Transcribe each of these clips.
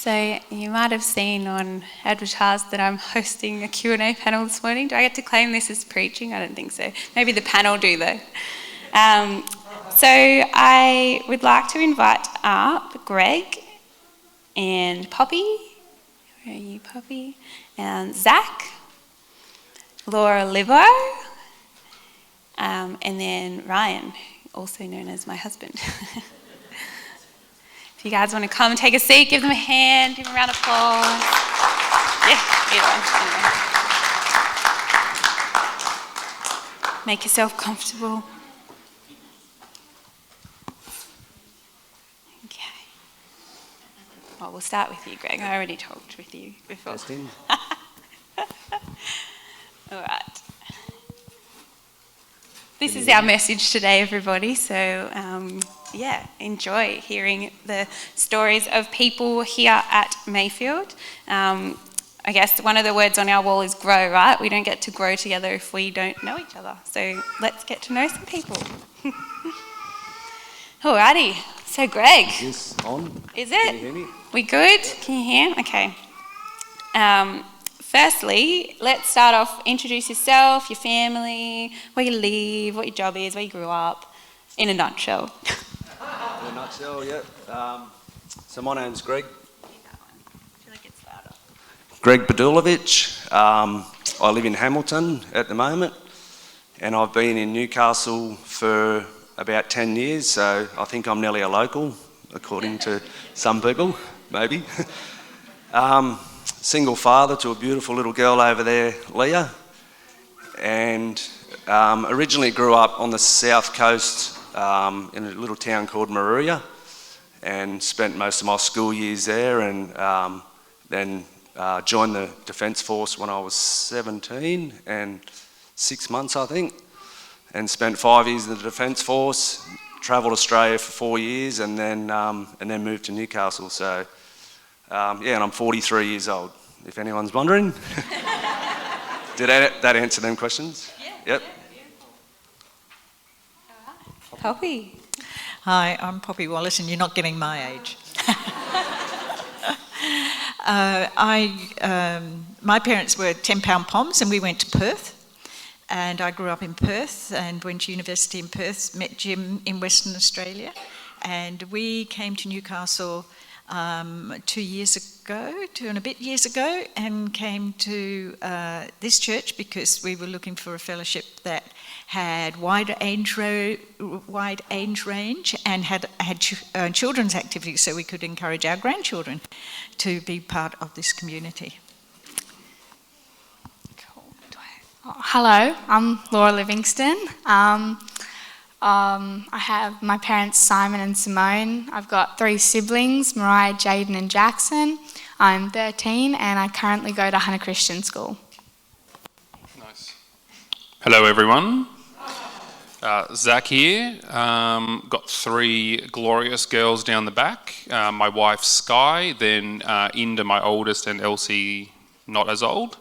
So you might have seen on advertised that I'm hosting a Q&A panel this morning. Do I get to claim this as preaching? I don't think so. Maybe the panel do though. So I would like to invite up Greg and Poppy. Where are you, Poppy? And Zac, Laura Livo, and then Ryan, also known as my husband. If you guys want to come take a seat, give them a hand, give them a round of applause. Yeah, either one. Make yourself comfortable. Okay. Well, we'll start with you, Greg. I already talked with you before. All right. This is our message today, everybody. So, enjoy hearing the stories of people here at Mayfield. I guess one of the words on our wall is grow, right? We don't get to grow together if we don't know each other. So let's get to know some people. Alrighty. So, Greg. Is this on? Is it? Can you hear me? We good? Can you hear? Okay. Firstly, let's start off, introduce yourself, your family, where you live, what your job is, where you grew up, in a nutshell. In a nutshell, yeah. So my name's Greg. I feel like it's louder. Greg Badulovich. I live in Hamilton at the moment, and I've been in Newcastle for about 10 years, so I think I'm nearly a local, according to some people, maybe. Single father to a beautiful little girl over there, Leah, and originally grew up on the south coast in a little town called Maruya, and spent most of my school years there, and then joined the Defence Force when I was 17 and 6 months, I think, and spent 5 years in the Defence Force, travelled Australia for 4 years, and then moved to Newcastle. So. And I'm 43 years old, if anyone's wondering. Did that answer them questions? Yeah. Yep. Yeah. Poppy. Hi, I'm Poppy Wallace, and you're not getting my age. My parents were 10-pound Poms, and we went to Perth. And I grew up in Perth and went to university in Perth, met Jim in Western Australia. And we came to Newcastle 2 years ago, 2 and a bit years ago, and came to this church because we were looking for a fellowship that had wide age range and had children's activities, so we could encourage our grandchildren to be part of this community. Cool. Hello, I'm Laura Livingston. I have my parents Simon and Simone. I've got 3 siblings, Mariah, Jaden and Jackson. I'm 13 and I currently go to Hunter Christian School. Nice. Hello everyone. Zac here. Got 3 glorious girls down the back. My wife Sky, then Inda, my oldest, and Elsie, not as old.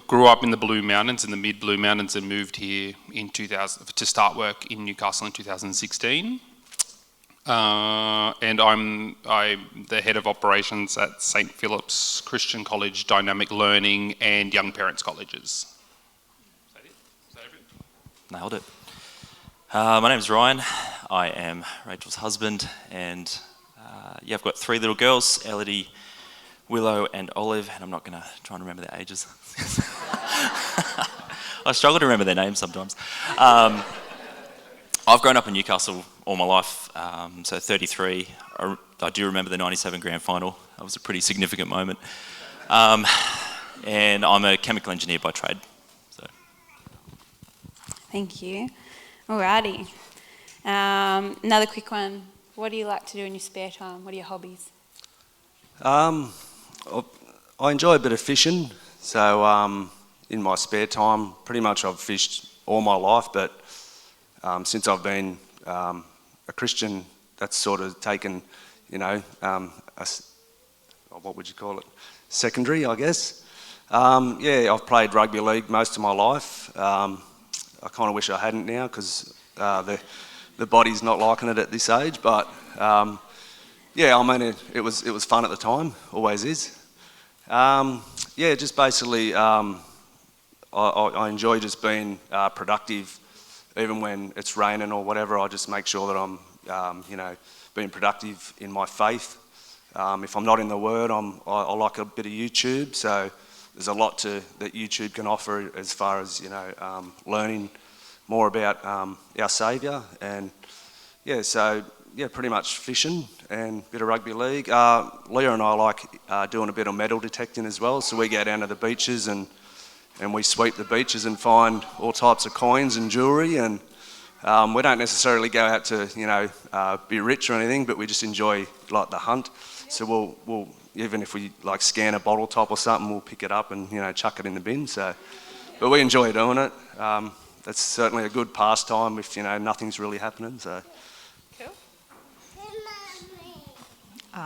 Grew up in the Blue Mountains, in the mid-Blue Mountains, and moved here in 2000 to start work in Newcastle in 2016. And I'm the head of operations at St. Philip's Christian College, Dynamic Learning, and Young Parents Colleges. Is that it? Is that everything? Nailed it. My name's Ryan. I am Rachel's husband, and I've got 3 little girls, Elodie, Willow and Olive, and I'm not going to try and remember their ages. I struggle to remember their names sometimes. I've grown up in Newcastle all my life, so 33. I do remember the 97 grand final. That was a pretty significant moment. And I'm a chemical engineer by trade. So. Thank you. Alrighty. Another quick one. What do you like to do in your spare time? What are your hobbies? I enjoy a bit of fishing, so in my spare time, pretty much I've fished all my life, but since I've been a Christian, that's sort of taken, what would you call it, secondary, I guess. I've played rugby league most of my life. I kind of wish I hadn't now because the body's not liking it at this age, but Yeah, I mean, it was fun at the time, always is. Yeah, just basically, I enjoy just being productive, even when it's raining or whatever. I just make sure that I'm, being productive in my faith. If I'm not in the Word, I like a bit of YouTube. So there's a lot that YouTube can offer as far as learning more about our Saviour. And yeah, so yeah, pretty much fishing and a bit of rugby league. Leah and I like doing a bit of metal detecting as well. So we go down to the beaches and we sweep the beaches and find all types of coins and jewellery. And we don't necessarily go out to be rich or anything, but we just enjoy like the hunt. So we'll even if we like scan a bottle top or something, we'll pick it up and chuck it in the bin. So, but we enjoy doing it. That's certainly a good pastime if nothing's really happening. So.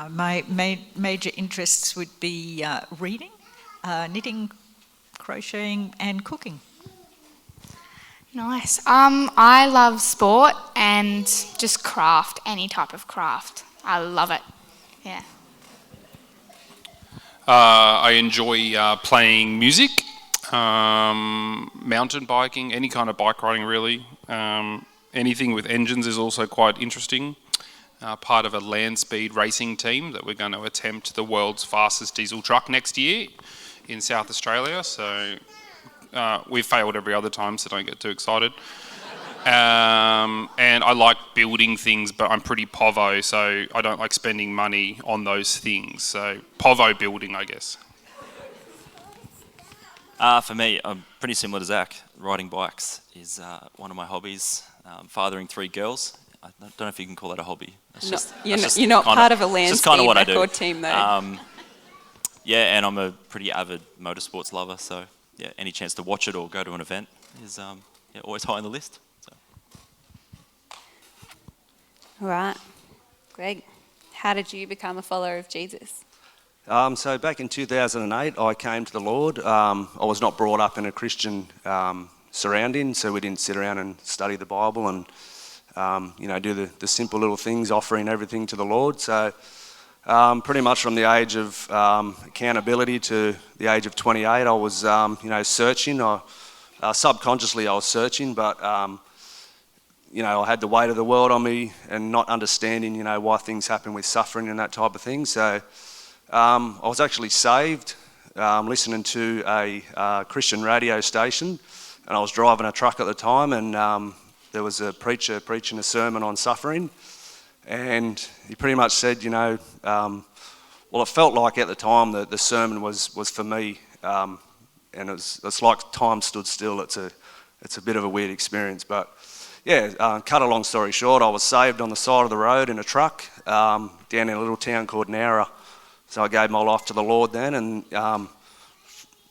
My major interests would be reading, knitting, crocheting, and cooking. Nice. I love sport and just craft, any type of craft. I love it. Yeah. I enjoy playing music, mountain biking, any kind of bike riding really. Anything with engines is also quite interesting. Part of a land speed racing team that we're going to attempt the world's fastest diesel truck next year in South Australia. So we've failed every other time, so don't get too excited. And I like building things, but I'm pretty povo, so I don't like spending money on those things. So povo building, I guess. For me, I'm pretty similar to Zac. Riding bikes is one of my hobbies. Fathering 3 girls. I don't know if you can call that a hobby. You're not part of a land speed record team, though. Yeah, and I'm a pretty avid motorsports lover, so yeah, any chance to watch it or go to an event is always high on the list. So. All right. Greg, how did you become a follower of Jesus? So back in 2008, I came to the Lord. I was not brought up in a Christian surrounding, so we didn't sit around and study the Bible and do the simple little things, offering everything to the Lord. So pretty much from the age of accountability to the age of 28, I was, searching. Subconsciously, I was searching, but, I had the weight of the world on me and not understanding, why things happen with suffering and that type of thing. So I was actually saved listening to a Christian radio station, and I was driving a truck at the time, and there was a preacher preaching a sermon on suffering, and he pretty much said, it felt like at the time that the sermon was for me, and it's like time stood still. It's a bit of a weird experience, but yeah. Cut a long story short, I was saved on the side of the road in a truck down in a little town called Nowra. So I gave my life to the Lord then, and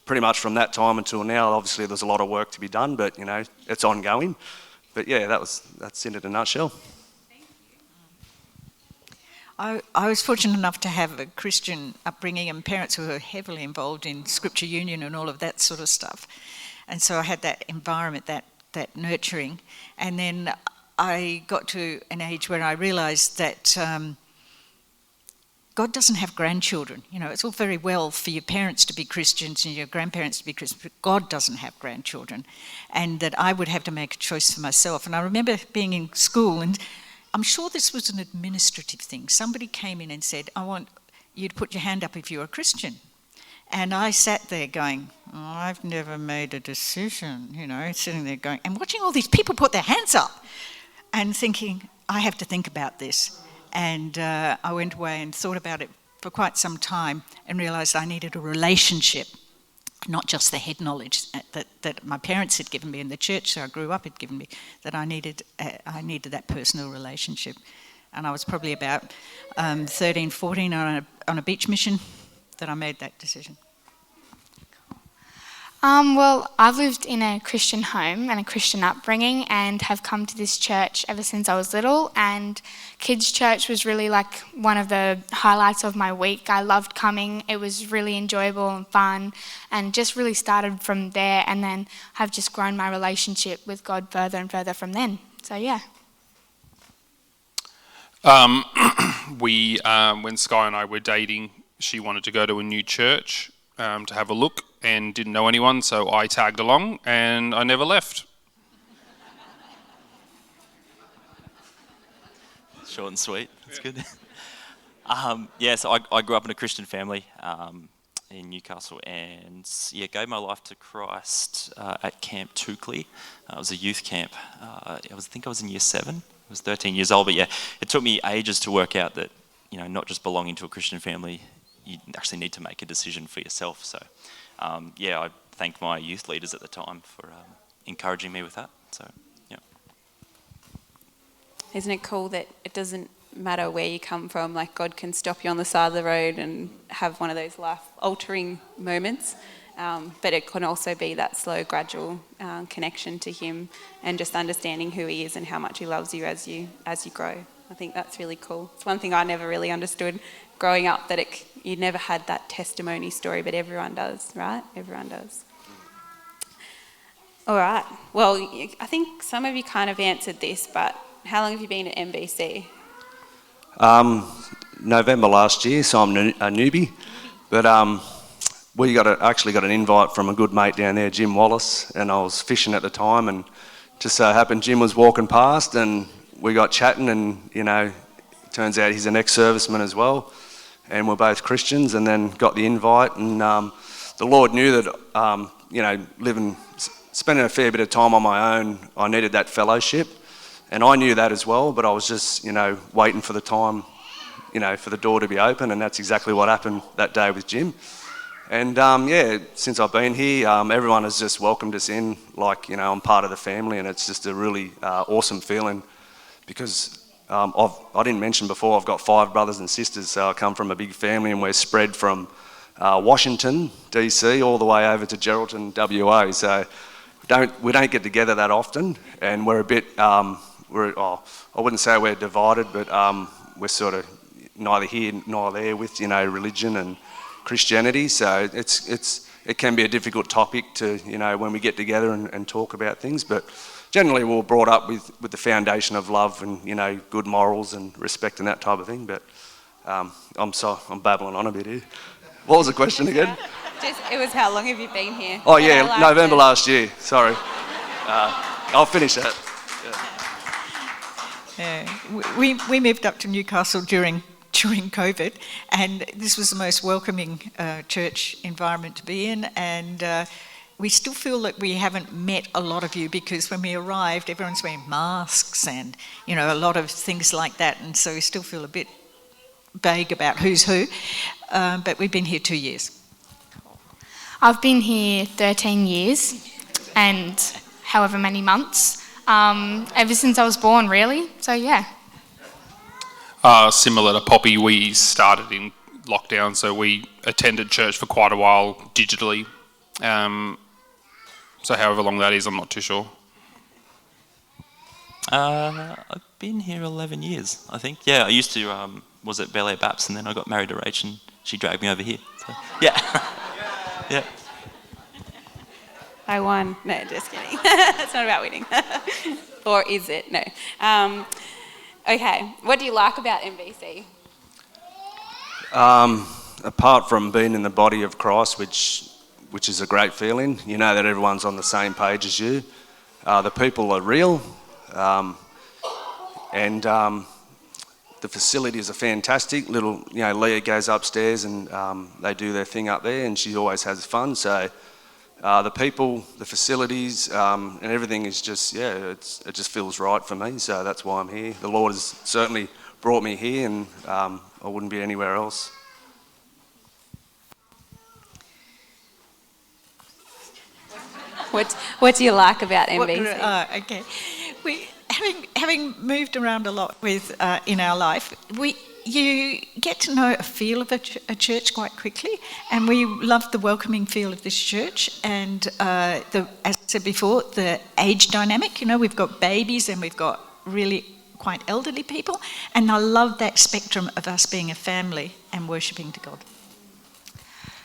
pretty much from that time until now, obviously there's a lot of work to be done, but it's ongoing. But yeah, that's it in a nutshell. I was fortunate enough to have a Christian upbringing and parents who were heavily involved in Scripture Union and all of that sort of stuff. And so I had that environment, that nurturing. And then I got to an age where I realised that God doesn't have grandchildren. It's all very well for your parents to be Christians and your grandparents to be Christians, but God doesn't have grandchildren. And that I would have to make a choice for myself. And I remember being in school, and I'm sure this was an administrative thing. Somebody came in and said, I want you to put your hand up if you're a Christian. And I sat there going, I've never made a decision, sitting there going, and watching all these people put their hands up and thinking, I have to think about this. And I went away and thought about it for quite some time and realised I needed a relationship, not just the head knowledge that my parents had given me and the church I grew up had given me, that I needed that personal relationship. And I was probably about 13, 14 on a beach mission that I made that decision. Well, I've lived in a Christian home and a Christian upbringing and have come to this church ever since I was little, and kids' church was really like one of the highlights of my week. I loved coming. It was really enjoyable and fun, and just really started from there, and then have just grown my relationship with God further and further from then. So yeah. when Sky and I were dating, she wanted to go to a new church to have a look and didn't know anyone, so I tagged along and I never left. Short and sweet. That's good. So I grew up in a Christian family in Newcastle, and gave my life to Christ at Camp Toukley. It was a youth camp. I think I was in year 7. I was 13 years old, but it took me ages to work out that, not just belonging to a Christian family, you actually need to make a decision for yourself. So, I thank my youth leaders at the time for encouraging me with that. So, yeah. Isn't it cool that it doesn't matter where you come from, like God can stop you on the side of the road and have one of those life-altering moments, but it can also be that slow, gradual connection to Him and just understanding who He is and how much He loves you as you grow. I think that's really cool. It's one thing I never really understood growing up, that you never had that testimony story, but everyone does, right? Everyone does. All right. Well, I think some of you kind of answered this, but how long have you been at MBC? November last year, so I'm a newbie. But we actually got an invite from a good mate down there, Jim Wallace, and I was fishing at the time, and just so happened Jim was walking past, and we got chatting, and turns out he's an ex-serviceman as well, and we're both Christians, and then got the invite, and the Lord knew that spending a fair bit of time on my own, I needed that fellowship. And I knew that as well, but I was just, waiting for the time, for the door to be open, and that's exactly what happened that day with Jim. And since I've been here, everyone has just welcomed us in, like, I'm part of the family, and it's just a really awesome feeling, because I didn't mention before, I've got 5 brothers and sisters, so I come from a big family, and we're spread from Washington, DC, all the way over to Geraldton, WA, so we don't get together that often, and we're a bit... I wouldn't say we're divided, but we're sort of neither here nor there with religion and Christianity. So it can be a difficult topic to when we get together and talk about things. But generally, we're brought up with the foundation of love and good morals and respect and that type of thing. But I'm babbling on a bit here. What was the question again? It was how long have you been here? Oh yeah, November last year. Sorry, I'll finish that. We moved up to Newcastle during COVID, and this was the most welcoming church environment to be in, and we still feel that we haven't met a lot of you, because when we arrived everyone's wearing masks and a lot of things like that, and so we still feel a bit vague about who's who, but we've been here 2 years. I've been here 13 years and however many months. Ever since I was born, really. So, yeah. Similar to Poppy, we started in lockdown, so we attended church for quite a while digitally. So however long that is, I'm not too sure. I've been here 11 years, I think. Yeah, I used to, was at Bel Air Baps, and then I got married to Rach, and she dragged me over here. So, yeah. Yeah. I won. No, just kidding. It's not about winning. Or is it? No. Okay, what do you like about MBC? Apart from being in the body of Christ, which is a great feeling, that everyone's on the same page as you. The people are real, and the facilities are fantastic. Leah goes upstairs and they do their thing up there, and she always has fun. So the people, the facilities, and everything is just, it just feels right for me. So that's why I'm here. The Lord has certainly brought me here, and I wouldn't be anywhere else. What do you like about MBC? Okay. Having moved around a lot with in our life, you get to know a feel of a church quite quickly, and we love the welcoming feel of this church, and as I said before, the age dynamic. We've got babies and we've got really quite elderly people, and I love that spectrum of us being a family and worshipping to God.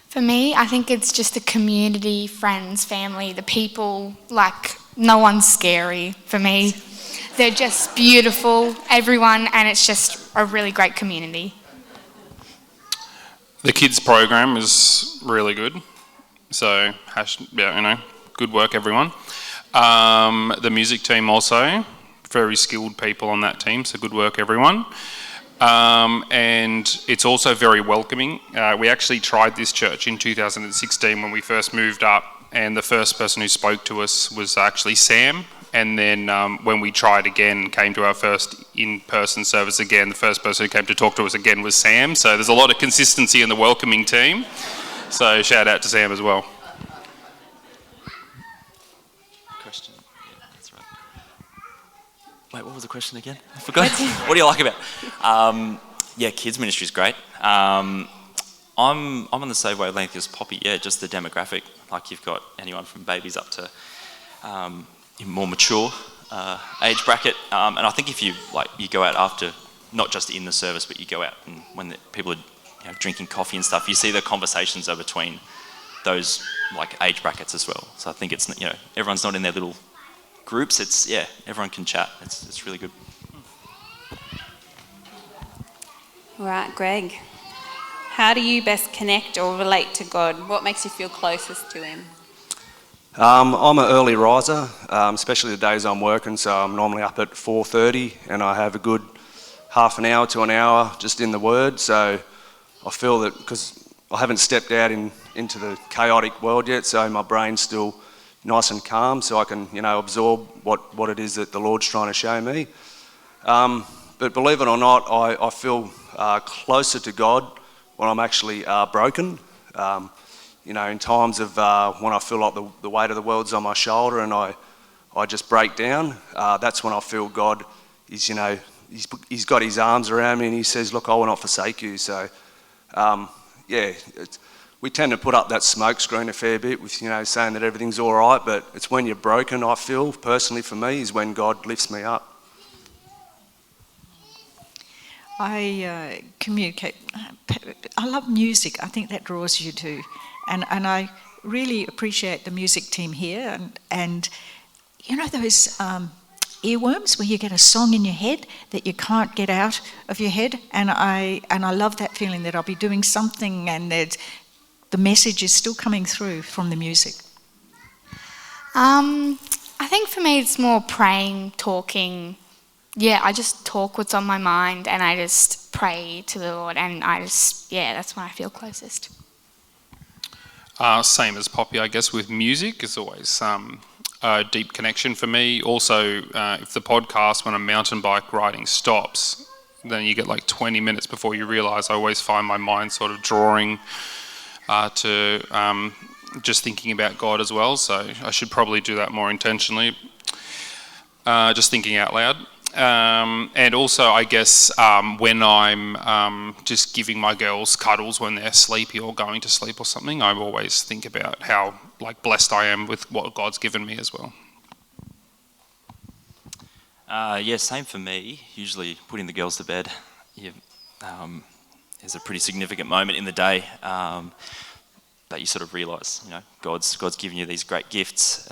For me, I think it's just a community, friends, family, the people, no one's scary for me. They're just beautiful, everyone, and it's just a really great community. The kids program is really good. So, good work, everyone. The music team also, very skilled people on that team, so good work, everyone. And it's also very welcoming. We actually tried this church in 2016 when we first moved up, and the first person who spoke to us was actually Sam. And then when we tried again, came to our first in-person service again, the first person who came to talk to us again was Sam. So there's a lot of consistency in the welcoming team. So shout out to Sam as well. Question. Yeah, that's right. Wait, what was the question again? I forgot. What do you like about it? Kids ministry is great. I'm on the same wavelength as Poppy. Yeah, just the demographic. Like you've got anyone from babies up to more mature age bracket, and I think if you go out after, not just in the service, but you go out and when people are drinking coffee and stuff, you see the conversations are between those age brackets as well. So I think it's everyone's not in their little groups. It's everyone can chat. It's really good. All right, Greg. How do you best connect or relate to God? What makes you feel closest to Him? I'm an early riser, especially the days I'm working, so I'm normally up at 4:30 and I have a good half an hour to an hour just in the Word. So I feel that because I haven't stepped out into the chaotic world yet, so my brain's still nice and calm, so I can absorb what it is that the Lord's trying to show me. But believe it or not, I feel closer to God when I'm actually broken. In times of when I feel like the weight of the world's on my shoulder and I just break down, that's when I feel God is, He's got His arms around me and He says, look, I will not forsake you. So, we tend to put up that smoke screen a fair bit with, saying that everything's all right, but it's when you're broken, I feel, personally for me, is when God lifts me up. I communicate. I love music. I think that draws you to. And I really appreciate the music team here. And those earworms where you get a song in your head that you can't get out of your head. And I love that feeling that I'll be doing something and that the message is still coming through from the music. I think for me it's more praying, talking. Yeah, I just talk what's on my mind and I just pray to the Lord and that's when I feel closest. Same as Poppy, I guess, with music is always a deep connection for me. Also, if the podcast when a mountain bike riding stops, then you get 20 minutes before you realise I always find my mind sort of drawing to just thinking about God as well. So I should probably do that more intentionally, just thinking out loud. And also, I guess, when I'm just giving my girls cuddles when they're sleepy or going to sleep or something, I always think about how blessed I am with what God's given me as well. Same for me. Usually putting the girls to bed is a pretty significant moment in the day that you sort of realise, God's given you these great gifts.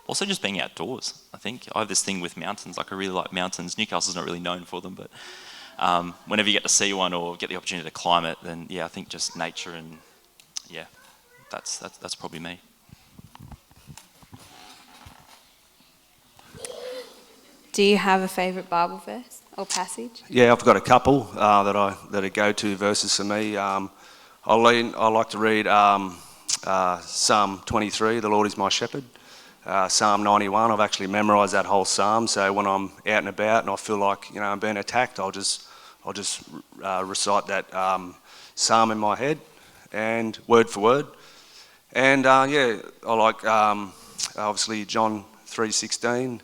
Also just being outdoors, I think. I have this thing with mountains, I really like mountains. Newcastle's not really known for them, but whenever you get to see one or get the opportunity to climb it, then I think just nature and that's probably me. Do you have a favourite Bible verse or passage? Yeah, I've got a couple that are go-to verses for me. I like to read Psalm 23, the Lord is my shepherd. Psalm 91, I've actually memorised that whole psalm, so when I'm out and about and I feel like I'm being attacked, I'll just recite that psalm in my head and word for word. And I like obviously John 3:16,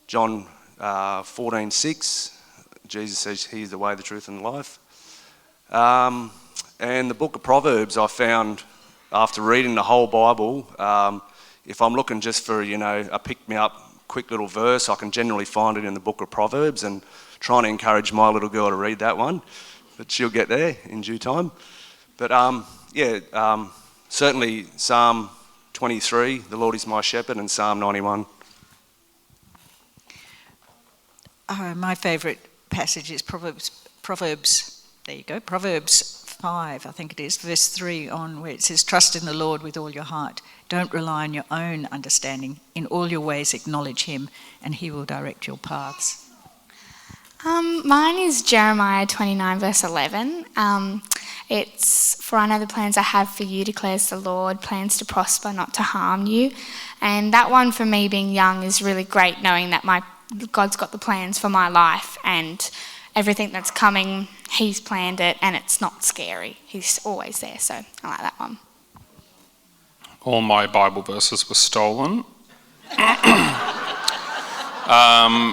John 14:6. Jesus says He is the way, the truth, and the life. And the book of Proverbs, I found after reading the whole Bible. If I'm looking just for, a pick-me-up, quick little verse, I can generally find it in the book of Proverbs and trying to encourage my little girl to read that one. But she'll get there in due time. But, certainly Psalm 23, the Lord is my shepherd, and Psalm 91. My favourite passage is Proverbs. There you go, Proverbs 5, I think it is, verse 3 on, where it says, "Trust in the Lord with all your heart. Don't rely on your own understanding. In all your ways acknowledge him, and he will direct your paths." Mine is Jeremiah 29 verse 11. It's, "For I know the plans I have for you, declares the Lord, plans to prosper, not to harm you." And that one for me, being young, is really great, knowing that God's got the plans for my life, and everything that's coming, he's planned it, and it's not scary. He's always there, so I like that one. All my Bible verses were stolen.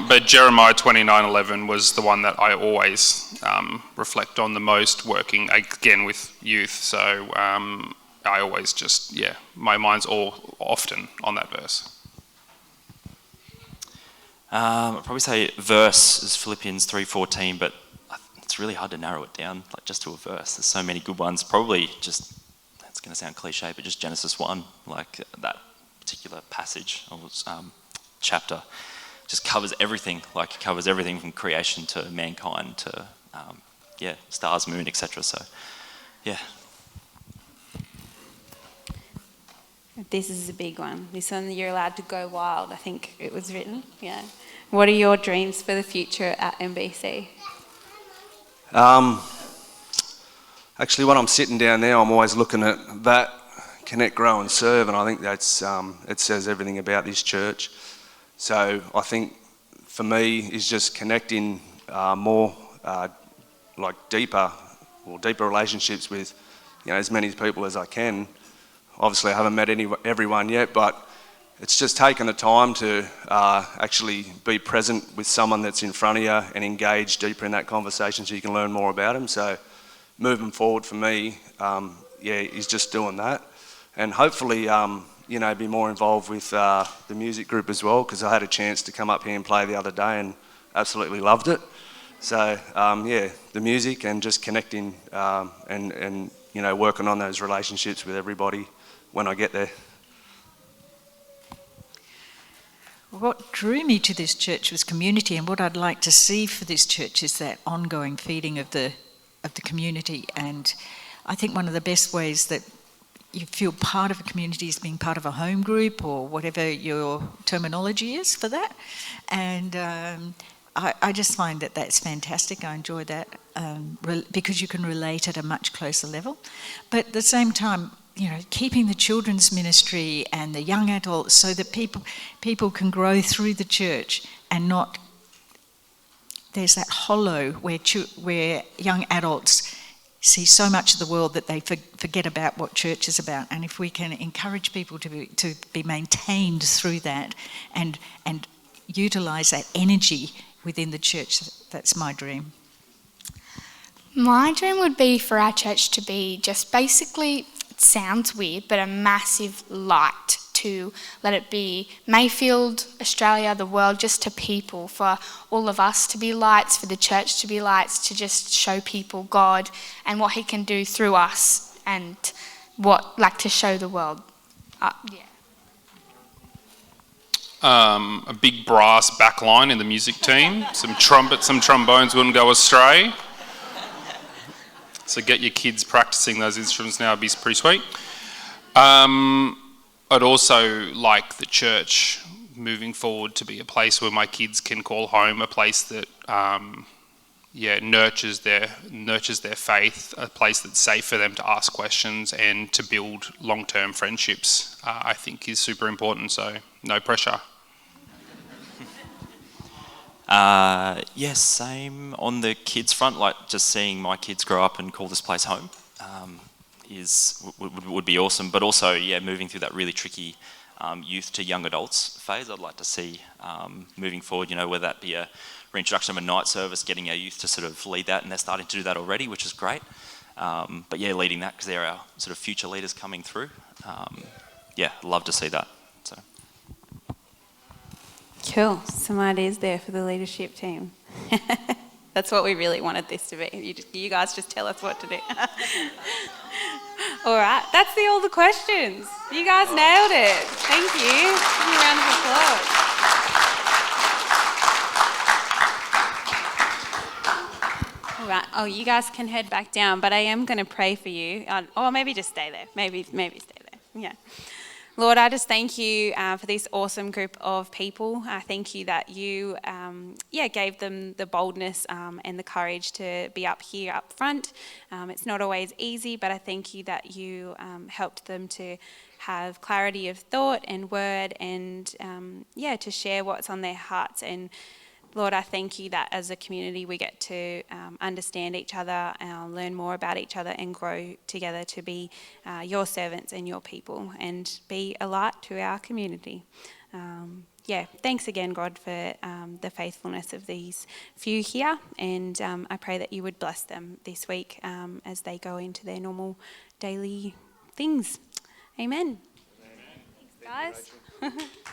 But Jeremiah 29:11 was the one that I always reflect on the most, working again with youth. So I always just, my mind's all often on that verse. I'd probably say verse is Philippians 3:14, but it's really hard to narrow it down like just to a verse. There's so many good ones. Probably just, it's going to sound cliche, but just Genesis 1, like that particular passage or chapter just covers everything. Like it covers everything from creation to mankind to stars, moon, etc. So yeah. This is a big one. This one, you're allowed to go wild, I think it was written. Yeah. What are your dreams for the future at MBC? Actually, when I'm sitting down there, I'm always looking at that, connect, grow and serve, and I think that's it says everything about this church. So I think for me is just connecting more like deeper relationships with as many people as I can. Obviously I haven't met everyone yet, but it's just taking the time to actually be present with someone that's in front of you and engage deeper in that conversation so you can learn more about them. So moving forward for me, is just doing that, and hopefully be more involved with the music group as well, because I had a chance to come up here and play the other day and absolutely loved it. So the music and just connecting and working on those relationships with everybody when I get there. What drew me to this church was community, and what I'd like to see for this church is that ongoing feeding of the community. And I think one of the best ways that you feel part of a community is being part of a home group, or whatever your terminology is for that. And I just find that that's fantastic. I enjoy that because you can relate at a much closer level. But at the same time, keeping the children's ministry and the young adults so that people can grow through the church and not, there's that hollow where young adults see so much of the world that they forget about what church is about. And if we can encourage people to be maintained through that and utilise that energy within the church, that's my dream. My dream would be for our church to be just basically, it sounds weird, but a massive light, to let it be Mayfield, Australia, the world, just to people, for all of us to be lights, for the church to be lights, to just show people God and what he can do through us, and to show the world. A big brass back line in the music team, some trumpets, some trombones wouldn't go astray. So get your kids practicing those instruments now, it'd be pretty sweet. I'd also like the church moving forward to be a place where my kids can call home, a place that nurtures their faith, a place that's safe for them to ask questions and to build long-term friendships. I think is super important, so no pressure. Yes, same on the kids front, like just seeing my kids grow up and call this place home would be awesome. But also, moving through that really tricky youth to young adults phase, I'd like to see moving forward, whether that be a reintroduction of a night service, getting our youth to sort of lead that, and they're starting to do that already, which is great. But leading that because they're our sort of future leaders coming through. Love to see that. So. Cool. Some ideas there for the leadership team. That's what we really wanted this to be. You guys just tell us what to do. All right, that's all the questions. You guys nailed it. Thank you. Give me a round of applause. All right. Oh, you guys can head back down, but I am going to pray for you. Or maybe just stay there. Maybe stay there. Yeah. Lord, I just thank you for this awesome group of people. I thank you that you, gave them the boldness and the courage to be up here, up front. It's not always easy, but I thank you that you helped them to have clarity of thought and word and, to share what's on their hearts. And Lord, I thank you that as a community we get to understand each other, learn more about each other and grow together to be your servants and your people and be a light to our community. Thanks again, God, for the faithfulness of these few here, and I pray that you would bless them this week as they go into their normal daily things. Amen. Thanks, guys.